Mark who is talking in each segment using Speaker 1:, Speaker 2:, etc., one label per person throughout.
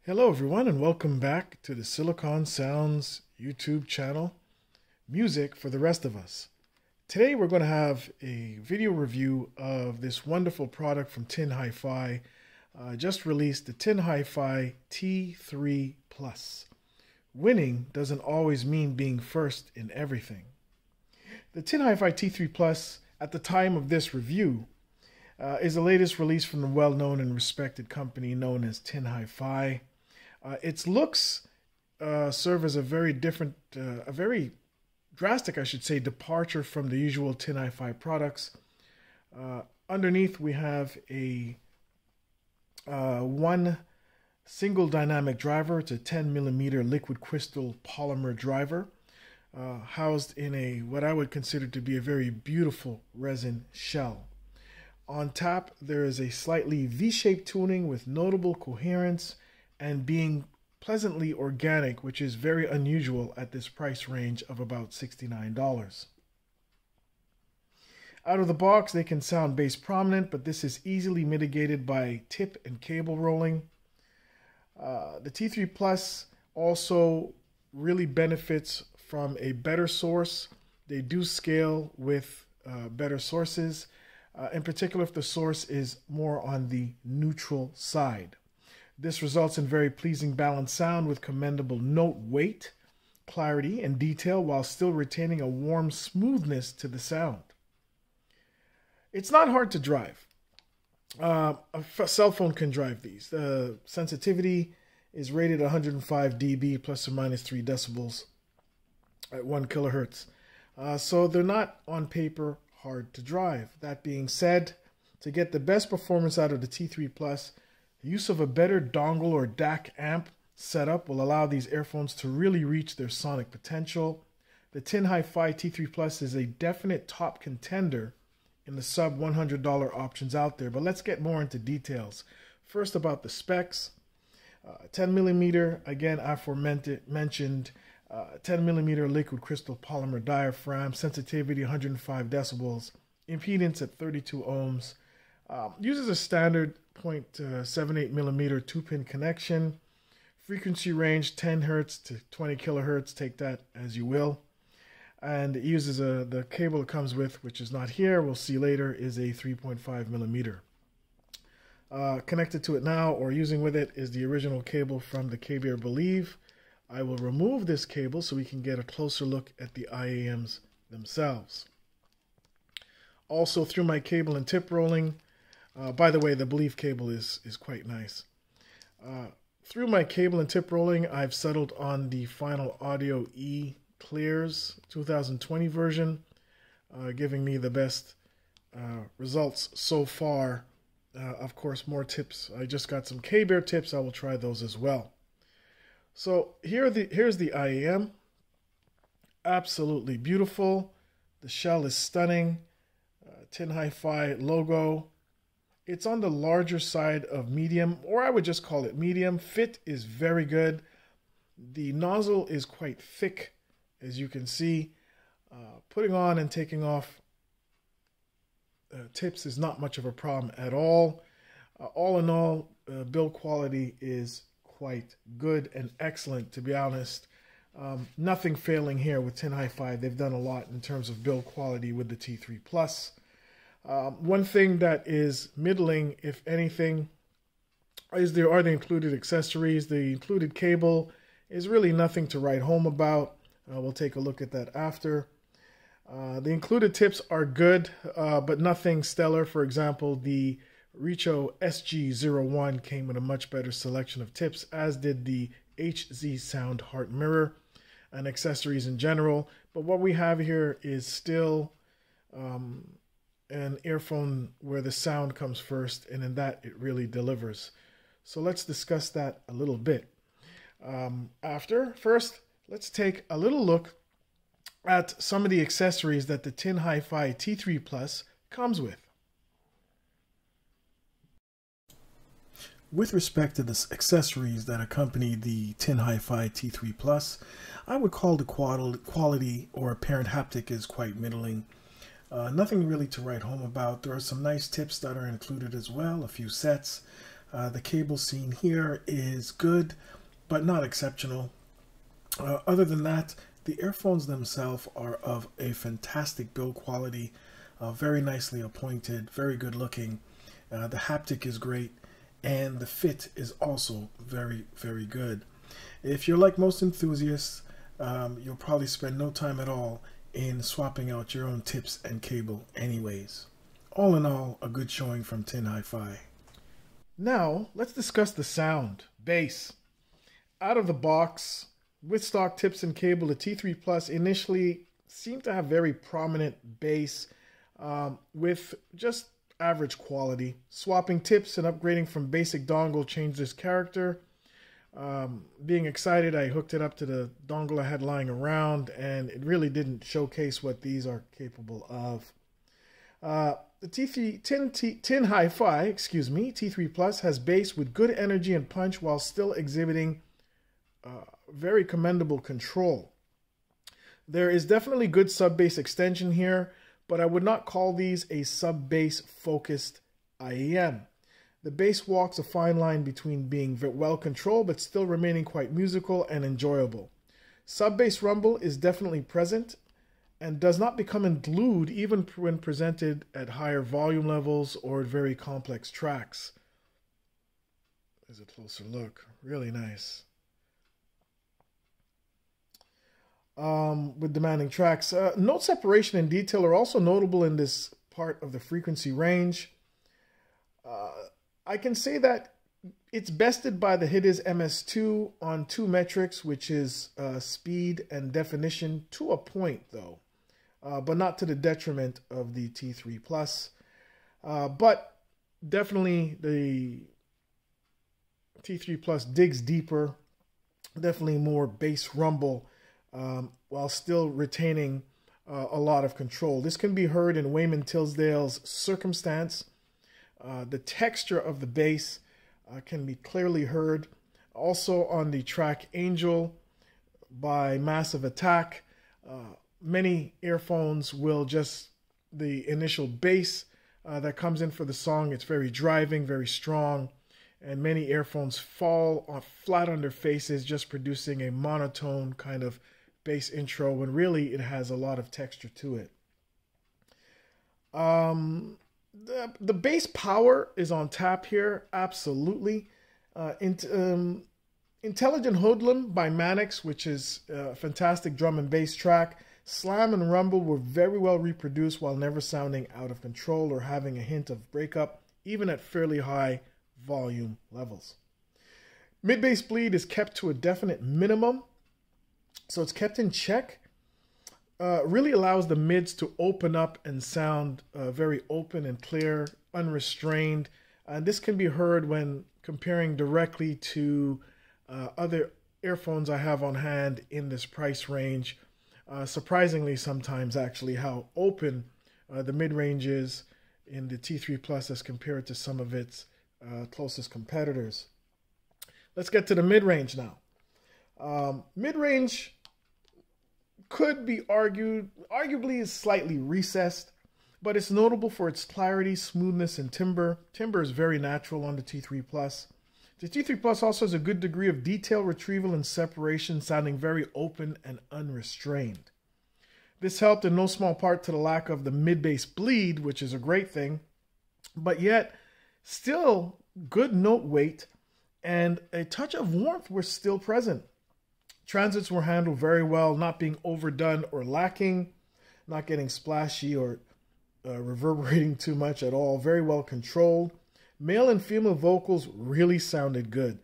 Speaker 1: Hello everyone and welcome back to the Silicon Sounds YouTube channel, Music for the Rest of Us. Today we're going to have a video review of this wonderful product from Tin Hifi, just released the Tin Hifi T3 Plus. Winning doesn't always mean being first in everything. The Tin Hifi T3 Plus, at the time of this review, is the latest release from the well-known and respected company known as Tin Hifi. Its looks serve as a very drastic, I should say, departure from the usual Tin Hifi products. Underneath we have a one single dynamic driver. It's a 10mm liquid crystal polymer driver, housed in a what I would consider to be a very beautiful resin shell. On top there is a slightly V-shaped tuning with notable coherence and being pleasantly organic, which is very unusual at this price range of about $69. Out of the box, they can sound bass prominent, but this is easily mitigated by tip and cable rolling. The T3 Plus also really benefits from a better source. They do scale with better sources, in particular if the source is more on the neutral side. This results in very pleasing balanced sound with commendable note weight, clarity, and detail while still retaining a warm smoothness to the sound. It's not hard to drive. A cell phone can drive these. The sensitivity is rated 105 dB plus or minus 3 decibels at 1 kilohertz. So they're not on paper hard to drive. That being said, to get the best performance out of the T3 Plus, the use of a better dongle or DAC amp setup will allow these earphones to really reach their sonic potential. The Tin Hifi T3 Plus is a definite top contender in the sub $100 options out there, but let's get more into details. First, about the specs. 10mm, again aforementioned 10mm liquid crystal polymer diaphragm, sensitivity 105 decibels, impedance at 32 ohms, uses a standard 0.78mm 2-pin connection, frequency range 10 Hz to 20 kilohertz, take that as you will, and it uses the cable it comes with, which is not here, we'll see later, is a 3.5mm. Connected to it now, or using with it, is the original cable from the KBR Believe. I will remove this cable so we can get a closer look at the IAMs themselves. Also, through my cable and tip rolling, by the way, the Believe cable is quite nice. Through my cable and tip rolling, I've settled on the Final Audio E Clears 2020 version, giving me the best results so far. Of course, more tips. I just got some KBR tips. I will try those as well. So here's the IAM. Absolutely beautiful. The shell is stunning. Tin Hifi logo. It's on the larger side of medium, or I would just call it medium. Fit is very good. The nozzle is quite thick, as you can see. Putting on and taking off tips is not much of a problem at all. All in all, build quality is quite good and excellent, to be honest. Nothing failing here with Tin Hifi. They've done a lot in terms of build quality with the T3 Plus. One thing that is middling, if anything, is the included accessories. The included cable is really nothing to write home about. We'll take a look at that after. The included tips are good, but nothing stellar. For example, the Richo SG01 came with a much better selection of tips, as did the HZ Sound Heart Mirror and accessories in general. But what we have here is still an earphone where the sound comes first, and in that it really delivers. So let's discuss that a little bit. First, let's take a little look at some of the accessories that the Tin Hifi T3 Plus comes with. With respect to the accessories that accompany the Tin Hifi T3 Plus, I would call the quality or apparent haptic is quite middling. Nothing really to write home about. There are some nice tips that are included as well, a few sets. The cable scene here is good, but not exceptional. Other than that, the earphones themselves are of a fantastic build quality, very nicely appointed, very good looking. The haptic is great, and the fit is also very, very good. If you're like most enthusiasts, you'll probably spend no time at all in swapping out your own tips and cable anyways. All in all, a good showing from Tin Hifi. Now, let's discuss the sound. Bass. Out of the box, with stock tips and cable, the T3 Plus initially seemed to have very prominent bass with just average quality. Swapping tips and upgrading from basic dongle changed this character. Being excited, I hooked it up to the dongle I had lying around, and it really didn't showcase what these are capable of. The Tin Hifi, T3 Plus has bass with good energy and punch while still exhibiting very commendable control. There is definitely good sub-bass extension here, but I would not call these a sub-bass focused IEM. The bass walks a fine line between being well controlled but still remaining quite musical and enjoyable. Sub-bass rumble is definitely present and does not become unglued even when presented at higher volume levels or at very complex tracks. There's a closer look. Really nice. With demanding tracks. Note separation and detail are also notable in this part of the frequency range. I can say that it's bested by the Hitters MS2 on two metrics, which is speed and definition to a point though, but not to the detriment of the T3 Plus. But definitely the T3 Plus digs deeper, definitely more bass rumble, while still retaining a lot of control. This can be heard in Wayman Tisdale's Circumstance. The texture of the bass can be clearly heard. Also on the track Angel by Massive Attack. Many earphones will just, the initial bass that comes in for the song, it's very driving, very strong. And many earphones fall flat on their faces, just producing a monotone kind of bass intro when really it has a lot of texture to it. The bass power is on tap here, absolutely. Intelligent Hoodlum by Mannix, which is a fantastic drum and bass track. Slam and rumble were very well reproduced while never sounding out of control or having a hint of breakup, even at fairly high volume levels. Mid-bass bleed is kept to a definite minimum, so it's kept in check. Really allows the mids to open up and sound very open and clear, unrestrained. And this can be heard when comparing directly to other earphones I have on hand in this price range. Surprisingly, sometimes actually, how open the mid-range is in the T3 Plus as compared to some of its closest competitors. Let's get to the mid-range now. Mid-range could be arguably is slightly recessed, but it's notable for its clarity, smoothness, and timbre. Timbre is very natural on the T3 Plus. The T3 Plus also has a good degree of detail, retrieval, and separation, sounding very open and unrestrained. This helped in no small part to the lack of the mid-bass bleed, which is a great thing, but yet still good note weight and a touch of warmth were still present. Transits were handled very well, not being overdone or lacking, not getting splashy or reverberating too much at all. Very well controlled. Male and female vocals really sounded good.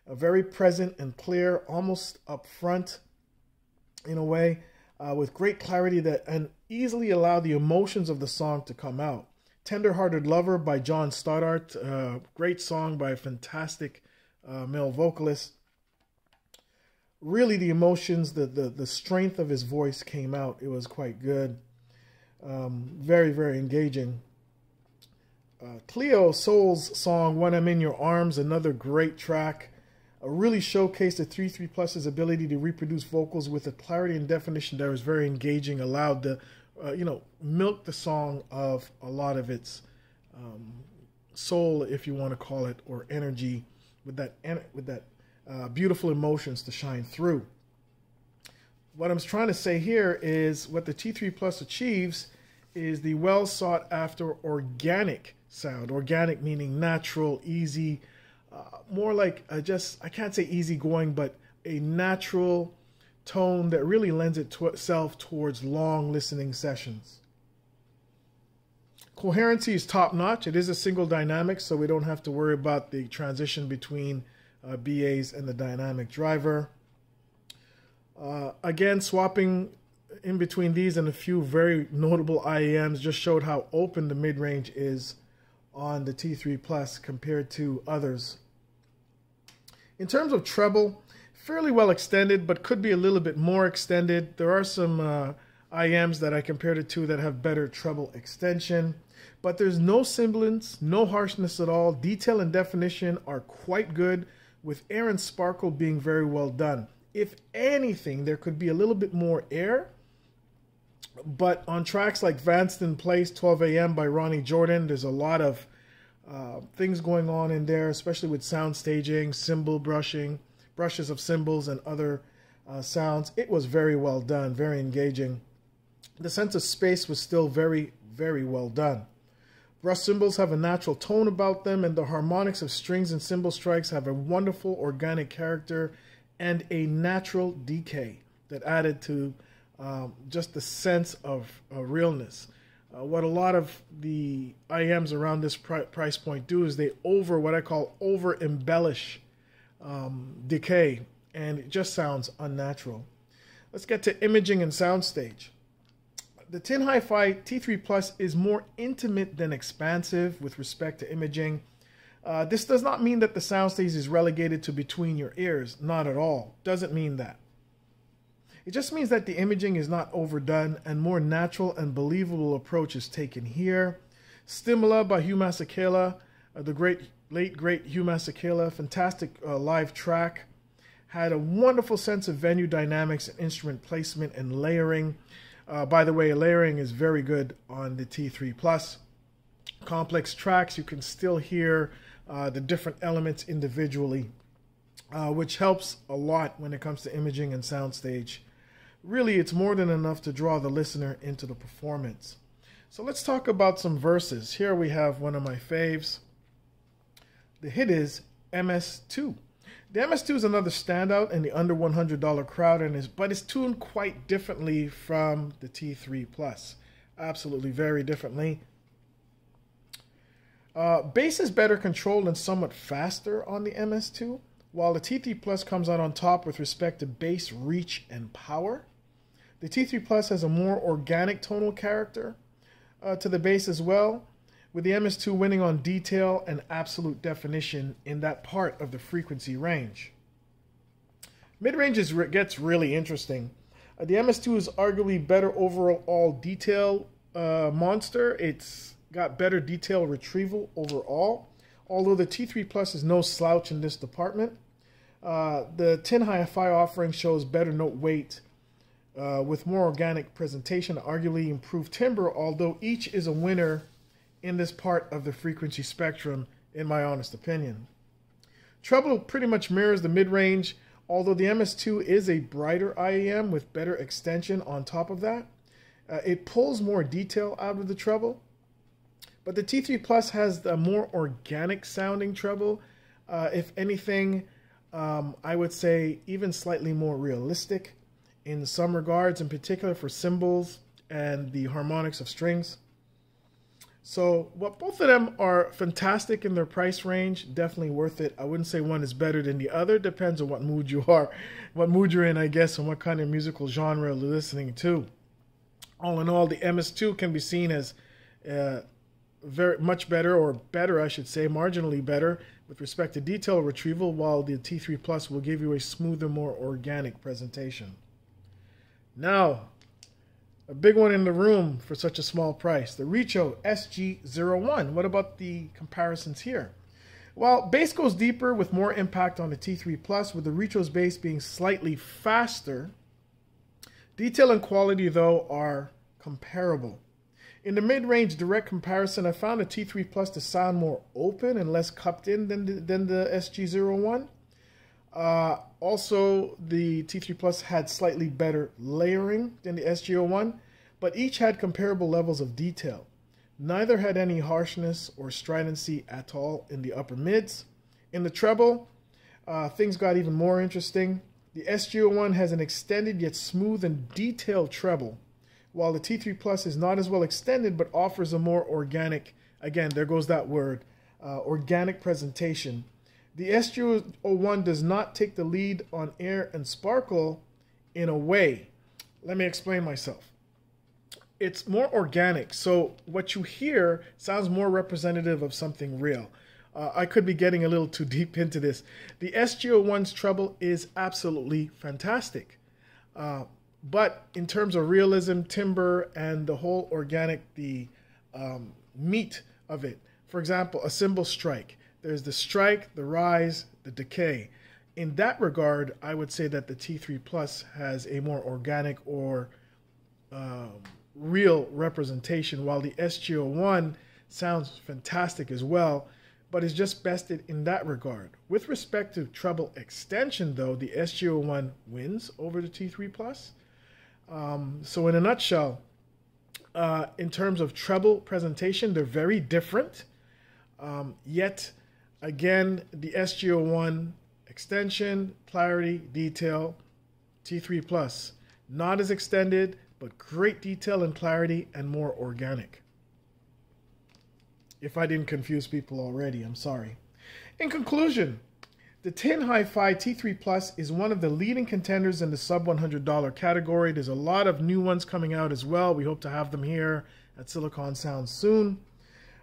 Speaker 1: Very present and clear, almost up front in a way, with great clarity and easily allow the emotions of the song to come out. Tender-Hearted Lover by John Stoddart, great song by a fantastic male vocalist. Really, the emotions, the strength of his voice came out. It was quite good. Very, very engaging. Cleo Soul's song, When I'm in Your Arms, another great track. Really showcased the T3 Plus's ability to reproduce vocals with a clarity and definition that was very engaging, allowed the, milk the song of a lot of its soul, if you want to call it, or energy, with that beautiful emotions to shine through. What I'm trying to say here is what the T3 Plus achieves is the well sought after organic sound. Organic meaning natural, easy, more like I can't say easygoing, but a natural tone that really lends itself towards long listening sessions. Coherency is top notch. It is a single dynamic, so we don't have to worry about the transition between BAs and the dynamic driver. Again, swapping in between these and a few very notable IEMs just showed how open the mid-range is on the T3 Plus compared to others. In terms of treble, fairly well extended, but could be a little bit more extended. There are some IEMs that I compared it to that have better treble extension, but there's no semblance, no harshness at all. Detail and definition are quite good, with air and sparkle being very well done. If anything, there could be a little bit more air, but on tracks like Vanston Place, 12 a.m. by Ronnie Jordan, there's a lot of things going on in there, especially with sound staging, cymbal brushing, brushes of cymbals and other sounds. It was very well done, very engaging. The sense of space was still very, very well done. Brush cymbals have a natural tone about them, and the harmonics of strings and cymbal strikes have a wonderful organic character and a natural decay that added to just the sense of realness. What a lot of the IEMs around this price point do is they what I call over embellish decay, and it just sounds unnatural. Let's get to imaging and soundstage. The Tin Hifi T3 Plus is more intimate than expansive with respect to imaging. This does not mean that the soundstage is relegated to between your ears. Not at all. Doesn't mean that. It just means that the imaging is not overdone and more natural and believable approach is taken here. Stimula by Hugh Masekela, the late great Hugh Masekela, fantastic live track. Had a wonderful sense of venue dynamics and instrument placement and layering. By the way, layering is very good on the T3 Plus. Complex tracks, you can still hear the different elements individually, which helps a lot when it comes to imaging and soundstage. Really, it's more than enough to draw the listener into the performance. So let's talk about some verses. Here we have one of my faves. The hit is MS2. The MS2 is another standout in the under $100 crowd, but it's tuned quite differently from the T3 Plus. Absolutely very differently. Bass is better controlled and somewhat faster on the MS2, while the T3 Plus comes out on top with respect to bass reach and power. The T3 Plus has a more organic tonal character to the bass as well, with the MS2 winning on detail and absolute definition in that part of the frequency range. Mid-range gets really interesting. The MS2 is arguably better overall detail monster. It's got better detail retrieval overall, although the T3 Plus is no slouch in this department. The Tin Hifi offering shows better note weight with more organic presentation, arguably improved timbre, although each is a winner in this part of the frequency spectrum, in my honest opinion. Treble pretty much mirrors the mid-range, although the MS2 is a brighter IEM with better extension on top of that. It pulls more detail out of the treble, but the T3 Plus has the more organic sounding treble. If anything, I would say even slightly more realistic in some regards, in particular for cymbals and the harmonics of strings. So both of them are fantastic in their price range, definitely worth it. I wouldn't say one is better than the other. Depends on what mood you are, what mood you're in, I guess, and what kind of musical genre you're listening to. All in all, the MS2 can be seen as very much better, or better, I should say, marginally better with respect to detail retrieval, while the T3 Plus will give you a smoother, more organic presentation. Now, a big one in the room for such a small price, the Richo SG01. What about the comparisons here? Well, bass goes deeper with more impact on the T3 Plus, with the Richo's bass being slightly faster. Detail and quality, though, are comparable. In the mid-range direct comparison, I found the T3 Plus to sound more open and less cupped in than the SG01. Also, the T3 Plus had slightly better layering than the SG01, but each had comparable levels of detail. Neither had any harshness or stridency at all in the upper mids. In the treble, things got even more interesting. The SG01 has an extended yet smooth and detailed treble, while the T3 Plus is not as well extended but offers a more organic, again, there goes that word, organic presentation. The SG01 does not take the lead on air and sparkle in a way. Let me explain myself. It's more organic, so what you hear sounds more representative of something real. I could be getting a little too deep into this. The SG01's treble is absolutely fantastic. But in terms of realism, timbre, and the whole organic, the meat of it, for example, a cymbal strike. There's the strike, the rise, the decay. In that regard, I would say that the T3 Plus has a more organic or real representation, while the SG01 sounds fantastic as well, but is just bested in that regard. With respect to treble extension, though, the SG01 wins over the T3 Plus. So in a nutshell, in terms of treble presentation, they're very different. Yet, again, the SG01 extension, clarity, detail, T3 Plus, not as extended, but great detail and clarity and more organic. If I didn't confuse people already, I'm sorry. In conclusion, the Tin Hifi T3 Plus is one of the leading contenders in the sub $100 category. There's a lot of new ones coming out as well. We hope to have them here at Silicon Sounds soon.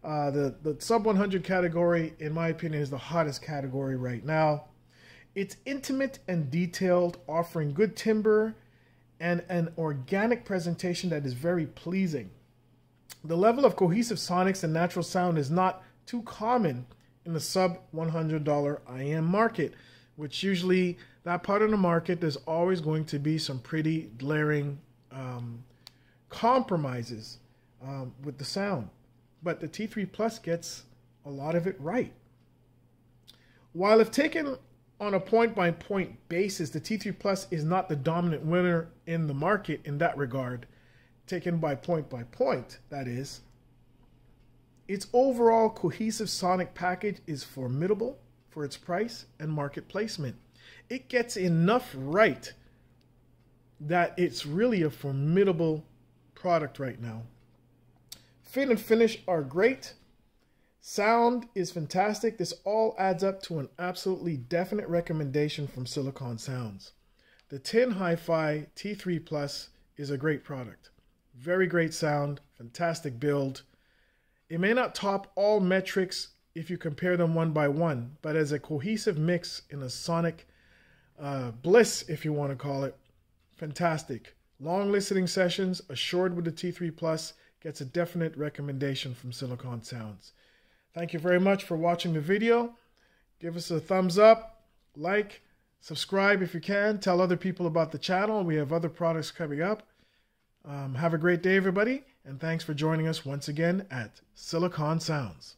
Speaker 1: The sub 100 category, in my opinion, is the hottest category right now. It's intimate and detailed, offering good timbre and an organic presentation that is very pleasing. The level of cohesive sonics and natural sound is not too common in the sub $100 IM market, which usually, that part of the market, there's always going to be some pretty glaring compromises with the sound. But the T3 Plus gets a lot of it right. While if taken on a point-by-point basis, the T3 Plus is not the dominant winner in the market in that regard, taken by point, that is. Its overall cohesive sonic package is formidable for its price and market placement. It gets enough right that it's really a formidable product right now. Fit and finish are great. Sound is fantastic. This all adds up to an absolutely definite recommendation from Silicon Sounds. The Tin Hifi T3 Plus is a great product. Very great sound, fantastic build. It may not top all metrics if you compare them one by one, but as a cohesive mix in a sonic bliss, if you want to call it, fantastic. Long listening sessions assured with the T3 Plus gets a definite recommendation from Silicon Sounds. Thank you very much for watching the video. Give us a thumbs up, like, subscribe if you can. Tell other people about the channel. We have other products coming up. Have a great day, everybody, and thanks for joining us once again at Silicon Sounds.